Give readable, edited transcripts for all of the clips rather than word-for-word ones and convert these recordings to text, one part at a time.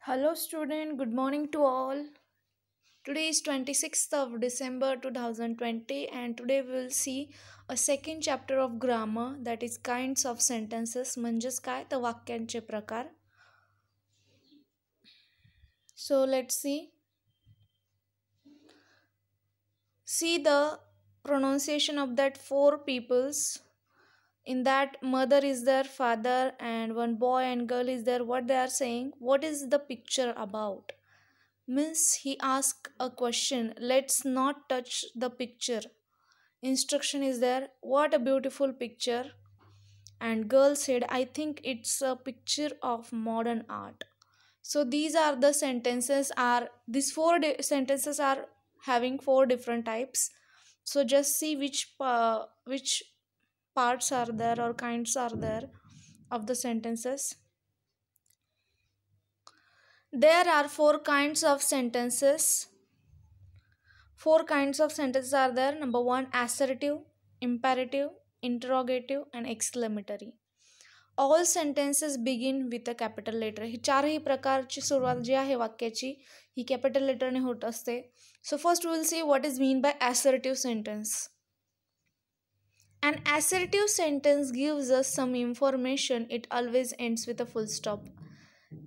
Hello student, good morning to all. Today is 26th of December 2020 and today we will see a second chapter of grammar, that is kinds of sentences म्हणजेच काय तर वाक्यांचे प्रकार. So let's see the pronunciation of that four peoples. In that, mother is their father and one boy and girl is there. What they are saying, what is the picture about? Means he asked a question, let's not touch the picture. Instruction is there, what a beautiful picture. And girl said, I think it's a picture of modern art. So these are the sentences, are these sentences are having four different types. So just see which parts are there or kinds are there of the sentences. There are four kinds of sentences. Four kinds of sentences are there. Number one, assertive, imperative, interrogative and exclamatory. All sentences begin with a capital letter. ही चारही प्रकारची सुरुवात जी आहे वाक्याची ही capital लेटरने होत असते. So first we will see what is mean by assertive sentence. An assertive sentence gives us some information. It always ends with a full stop.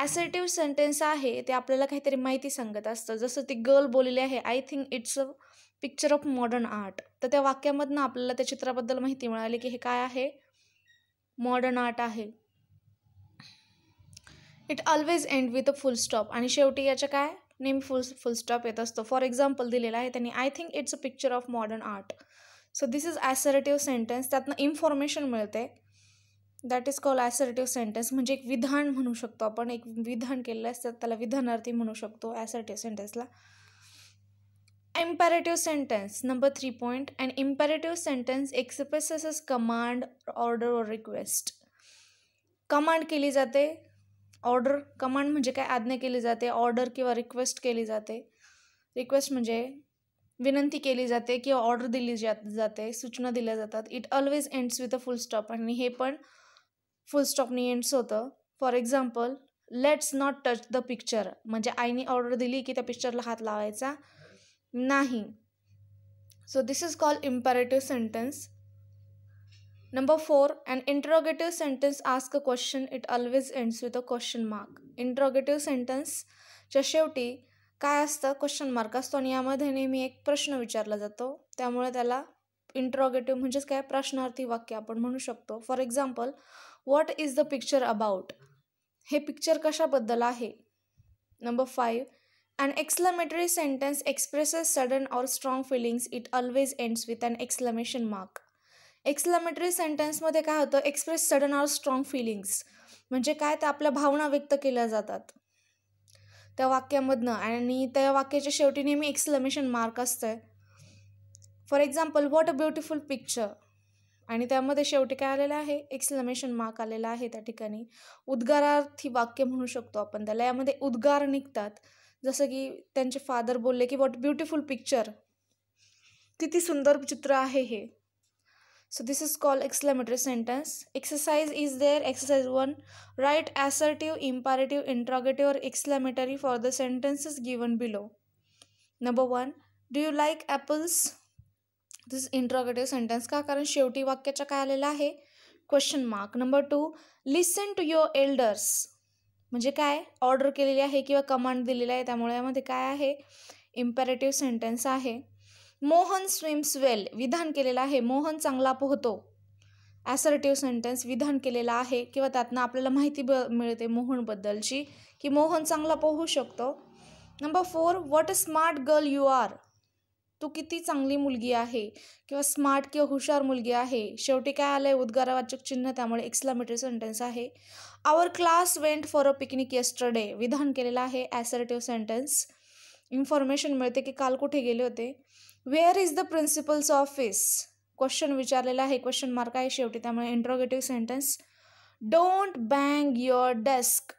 Assertive sentence आहे ते आपल्याला काहीतरी माहिती सांगत असतं. जसं ती गर्ल बोललेली आहे, I think it's a picture of modern art. तर त्या वाक्यामधनं आपल्याला त्या चित्राबद्दल माहिती मिळाली की हे काय आहे, मॉडर्न आर्ट आहे. It always end with a full stop. आणि शेवटी याच्या काय नेहमी फुल स्टॉप येत असतो. फॉर एक्झाम्पल दिलेला आहे त्यांनी, I think it's a picture of modern art. So this is assertive sentence. त्यातनं इन्फॉर्मेशन मिळते. That is called assertive sentence. म्हणजे एक विधान म्हणू शकतो आपण. एक विधान केलेलं असतं त्याला विधानार्थी म्हणू शकतो ॲसर्टिव्ह सेंटेन्सला. Imperative sentence. Number 3 point. And imperative sentence expresses command, order और रिक्वेस्ट. कमांड केली जाते. ऑर्डर, कमांड म्हणजे काय, आज्ञा केली जाते. ऑर्डर किंवा रिक्वेस्ट केली जाते. रिक्वेस्ट म्हणजे विनंती केली जाते किंवा ऑर्डर दिली जाते, सूचना दिल्या जातात. It always ends with a full stop. आणि हे पण फुल स्टॉपनी एंड्स होतं. For example, let's not touch the picture. म्हणजे आईने ऑर्डर दिली की त्या पिक्चरला हात लावायचा नाही. So this is called imperative sentence. Number 4, an interrogative sentence asks a question. It always ends with a question mark. Interrogative sentence च्या शेवटी काय असतं, क्वेश्चन मार्क असतो आणि यामध्ये नेहमी एक प्रश्न विचारला जातो. त्यामुळे त्याला इंटरोगेटिव्ह म्हणजेच काय, प्रश्नार्थी वाक्य आपण म्हणू शकतो. For example, what is the picture about. हे पिक्चर कशाबद्दल आहे. Number 5, an exclamatory sentence expresses sudden or strong feelings. It always ends with an exclamation mark. Exclamatory सेंटेन्समध्ये काय होतं, express sudden or strong feelings. म्हणजे काय, त्या आपल्या भावना व्यक्त केल्या जातात त्या वाक्यामधनं आणि त्या वाक्याच्या शेवटी नेहमी एक्सक्लेमेशन मार्क असतं. For example, what a beautiful picture. आणि त्यामध्ये शेवटी काय आलेलं आहे, एक्सक्लेमेशन मार्क आलेला आहे त्या ठिकाणी. उद्गारार्थी वाक्य म्हणू शकतो आपण त्याला. यामध्ये उद्गार निघतात. जसं की त्यांचे फादर बोलले की व्हॉट ब्युटिफुल पिक्चर, किती सुंदर चित्र आहे हे. So this is called exclamatory sentence. Exercise is there. Exercise 1. Write assertive, imperative, interrogative or exclamatory for the sentences given below. Number 1. Do you like apples? This is interrogative sentence. का, कारण शेवटी वाक्याच्या काय आलेलं आहे, question mark. Number 2. Listen to your elders. म्हणजे काय, order केलेली आहे किंवा कमांड दिलेली आहे, त्यामुळे यामध्ये काय आहे, इम्पेरेटिव्ह सेंटेन्स आहे. मोहन स्विम्स वेल. विधान केलेलं आहे, मोहन चांगला पोहतो. ॲसर्टिव्ह सेंटेन्स, विधान केलेलं आहे किंवा त्यातनं आपल्याला माहिती मिळते मोहनबद्दलची की मोहन चांगला पोहू शकतो. Number 4, what a smart girl you are. तू किती चांगली मुलगी आहे किंवा स्मार्ट किंवा हुशार मुलगी आहे. शेवटी काय आलं आहे, उद्गारवाचक चिन्ह, त्यामुळे एक्सक्लेमेटरी सेंटेन्स आहे. Our class went for a picnic yesterday. विधान केलेलं आहे, ॲसर्टिव्ह सेंटेन्स. इन्फॉर्मेशन मिळते की काल कुठे गेले होते. Where is the principles office. Question विचारलेला आहे, क्वेश्चन मार्क आहे शेवटी, त्यामुळे interrogative sentence. Don't bang your desk.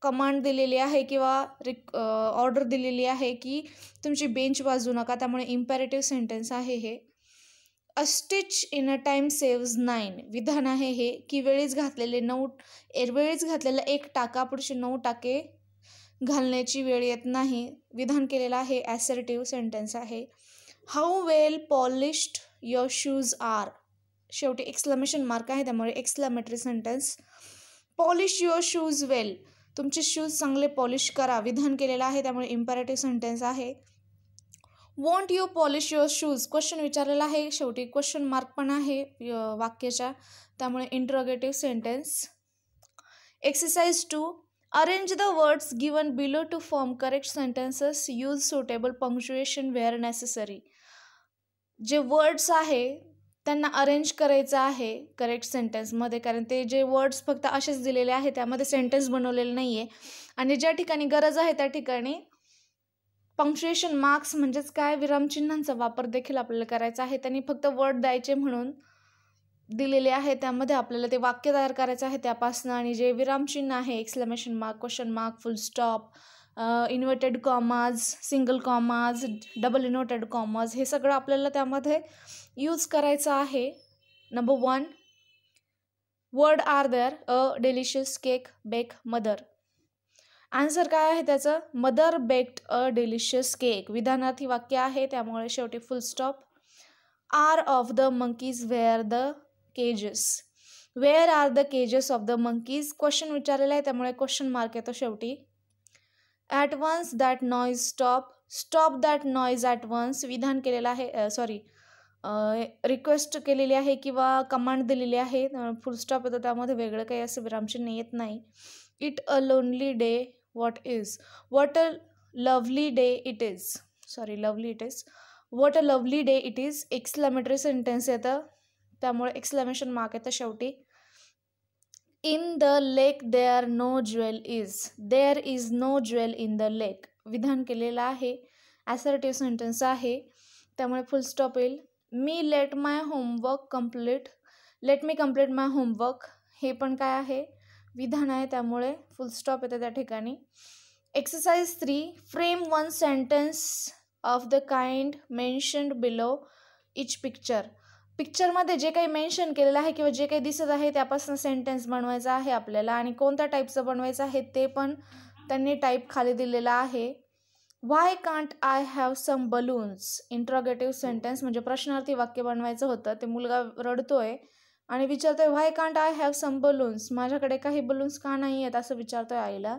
Command दिलेली आहे किंवा ऑर्डर दिलेली आहे की तुमची बेंच वाजवू नका, त्यामुळे इम्पेरेटिव्ह सेंटेन्स आहे हे. अ stitch in a time saves 9. विधान आहे हे की वेळीच घातलेले 9, वेळीच घातलेला एक टाका पुढचे 9 टाके घालण्याची वेळ येत नाही. विधान केलेलं आहे, ॲसर्टिव्ह सेंटेन्स आहे. How well polished your shoes are. शेवटी एक्सक्लेमेशन मार्क आहे, त्यामुळे exclamatory sentence. Polish your shoes well. तुमचे शूज चांगले पॉलिश करा. विधान केलेलं आहे, त्यामुळे इम्पेरेटिव्ह सेंटेन्स आहे. Want you polish your shoes. Question विचारलेला आहे, शेवटी क्वेश्चन मार्क पण आहे वाक्याच्या, त्यामुळे interrogative sentence. Exercise 2. Arrange the words given below to form correct sentences. Use suitable punctuation where necessary. जे वर्ड्स आहे त्यांना अरेंज करायचं आहे करेक्ट सेंटेन्समध्ये, कारण ते जे वर्ड्स फक्त असेच दिलेले आहे, त्यामध्ये सेंटेन्स बनवलेलं नाही आहे. आणि ज्या ठिकाणी गरज आहे त्या ठिकाणी पंक्च्युएशन मार्क्स म्हणजेच काय, विरामचिन्हांचा वापर देखील आपल्याला करायचा आहे. त्यांनी फक्त वर्ड द्यायचे म्हणून दिलेले आहे, त्यामध्ये आपल्याला ते वाक्य तयार करायचं आहे त्यापासून. आणि जे विरामचिन्ह आहे, exclamation mark, question mark, full stop, inverted commas, single commas, double inverted commas, हे सगळं आपल्याला त्यामध्ये यूज करायचं आहे. Number 1. Word are there. A delicious cake bake mother. Answer काय आहे त्याचं, mother baked a delicious cake. विधानार्थी वाक्य आहे, त्यामुळे शेवटी full stop. Are of the monkeys where the cages. Where are the cages of the monkeys. Question विचारलेला आहे, त्यामुळे क्वेश्चन मार्क येतो शेवटी. At once that noise stop. Stop that noise at once. विधान केलेलं आहे, रिक्वेस्ट केलेली आहे किंवा कमांड दिलेली आहे, फुल स्टॉप येतो, त्यामध्ये वेगळं काही असं विरामचिन्ह येत नाही. It a lonely day what is. What a lovely day it is. Lovely it is. What a lovely day it is. Exclamatory sentence येतं, त्यामुळे एक्सक्लेमेशन मार्क येतं शेवटी. In the lake there no jewel is. There is no jewel in the lake. विधान केलेलं आहे, assertive sentence आहे, त्यामुळे फुल stop येईल. Me let my homework complete. Let me complete my homework. हे पण काय आहे, विधान आहे, त्यामुळे फुल स्टॉप येतं त्या ठिकाणी. Exercise 3. Frame one sentence of the kind mentioned below each picture. पिक्चरमध्ये जे काही मेन्शन केलेलं आहे किंवा जे काही दिसत आहे त्यापासून सेंटेन्स बनवायचं आहे आपल्याला, आणि कोणत्या टाईपचं बनवायचं आहे ते पण त्यांनी टाईप खाली दिलेलं आहे. Why can't I have some balloons. Interrogative sentence म्हणजे प्रश्नार्थी वाक्य बनवायचं होतं. ते मुलगा रडतोय आणि विचारतोय why can't I have some balloons. माझ्याकडे काही बलून्स का नाही आहेत असं विचारतोय आईला.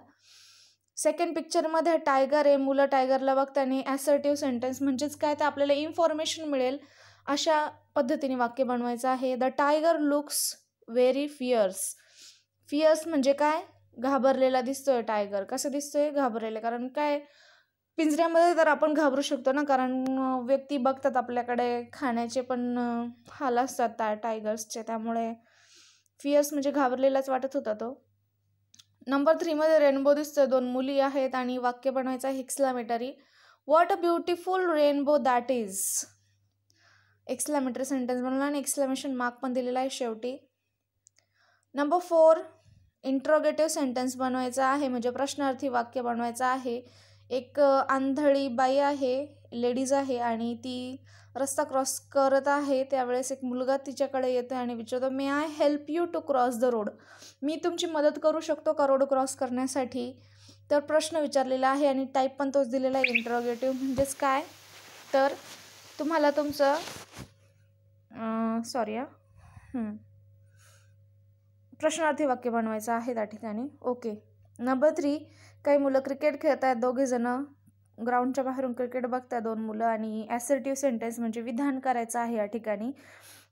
सेकंड पिक्चरमध्ये टायगर आहे, मुलं टायगरला बघताना ॲसर्टिव्ह सेंटेन्स म्हणजेच काय, तर आपल्याला इन्फॉर्मेशन मिळेल अशा पद्धतीने वाक्य बनवायचं आहे. The tiger looks very fierce. Fierce म्हणजे काय, घाबरलेला दिसतोय टायगर. कसं दिसतोय, घाबरलेलं. कारण काय, पिंजऱ्यामध्ये तर आपण घाबरू शकतो ना, कारण व्यक्ती बघतात आपल्याकडे, खाण्याचे पण हाल असतात टायगर्सचे, त्यामुळे फियर्स म्हणजे घाबरलेलाच वाटत होता तो. नंबर 3 मध्ये रेनबो दिसतोय, 2 मुली आहेत आणि वाक्य बनवायचं आहे exclamatory. What a beautiful rainbow that is. Exclamatory sentence बनवला आणि एक्सक्लेमेशन मार्क पण दिलेला आहे शेवटी. नंबर 4. इंट्रोगेटिव्ह सेंटेन्स बनवायचा आहे, म्हणजे प्रश्नार्थी वाक्य बनवायचं आहे. एक आंधळी बाई आहे, लेडीज आहे, आणि ती रस्ता क्रॉस करत आहे. त्यावेळेस एक मुलगा तिच्याकडे येतो आणि विचारतो may I help you to cross the road. मी तुमची मदत करू शकतो का रोड क्रॉस करण्यासाठी. तर प्रश्न विचारलेला आहे आणि टाईप पण तोच दिलेला आहे, इंट्रोगेटिव्ह. म्हणजेच काय, तर तुम्हाला तुमचं प्रश्नार्थी वाक्य बनवायचं आहे त्या ठिकाणी. ओके. नंबर 3. काही मुलं क्रिकेट खेळत आहेत, 2 जण ग्राउंडच्या बाहेरून क्रिकेट बघतात, 2 मुलं, आणि ॲसर्टिव्ह सेंटेन्स म्हणजे विधान करायचं आहे या ठिकाणी.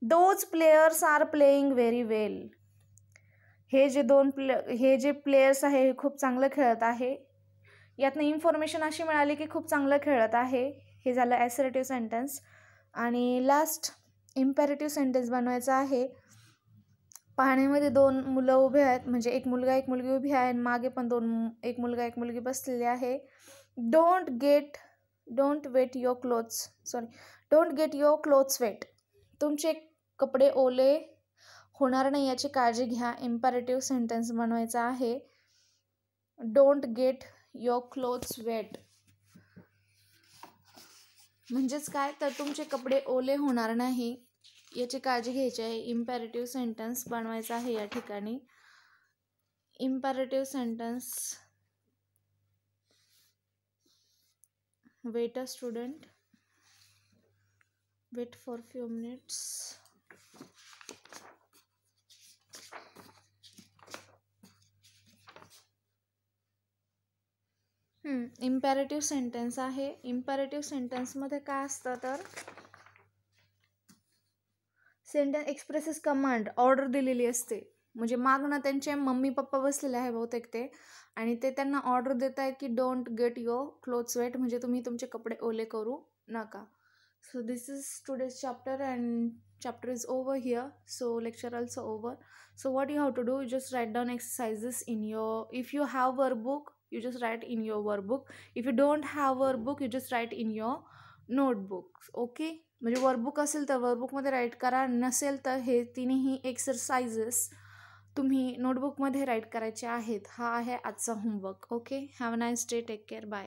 Those players are playing very well. हे जे प्लेयर्स आहे हे खूप चांगलं खेळत आहे. यातनं इन्फॉर्मेशन अशी मिळाली की खूप चांगलं खेळत आहे. हे झालं ॲसर्टिव्ह सेंटेन्स. आणि लास्ट इम्पेरेटिव्ह सेंटेन्स बनवायचं आहे. पाहण्यामध्ये 2 मुलं उभे आहेत, म्हणजे एक मुलगा एक मुलगी उभी आहे, आणि मागे पण एक मुलगा एक मुलगी बसलेली आहे. Don't get your clothes wet. तुमचे कपडे ओले होणार नाही याची काळजी घ्या. इम्पेरेटिव्ह सेंटेन्स बनवायचा आहे. Don't get your clothes wet म्हणजेच काय, तर तुमचे कपडे ओले होणार नाही याची काळजी घ्यायची आहे. इम्पेरेटिव्ह सेंटेन्स बनवायचा आहे या ठिकाणी. Imperative sentence Wait a student. Wait for few minutes. इम्पॅरेटिव्ह sentence आहे. इम्पॅरेटिव्ह सेंटेन्समध्ये काय असतं तर सेंटेन्स एक्सप्रेसेस कमांड, ऑर्डर दिलेली असते. म्हणजे मागणं त्यांचे मम्मी पप्पा बसलेले आहे बहुतेक ते, आणि ते त्यांना ऑर्डर देत आहेत की don't get your clothes wet, म्हणजे तुम्ही तुमचे कपडे ओले करू नका. So this is today's chapter and chapter is over here, so lecture also over. So what you have to do, you just write down exercises in your, if you have workbook you just write in your workbook, if you don't have workbook you just write in your notebooks. Okay, म्हणजे workbook असेल तर वर्कबुकमध्ये right करा, नसेल तर हे तिन्ही exercises तुम्ही नोटबुकमध्ये right करायचे आहेत. हा आहे आजचा homework. Okay, have a nice day, take care, bye.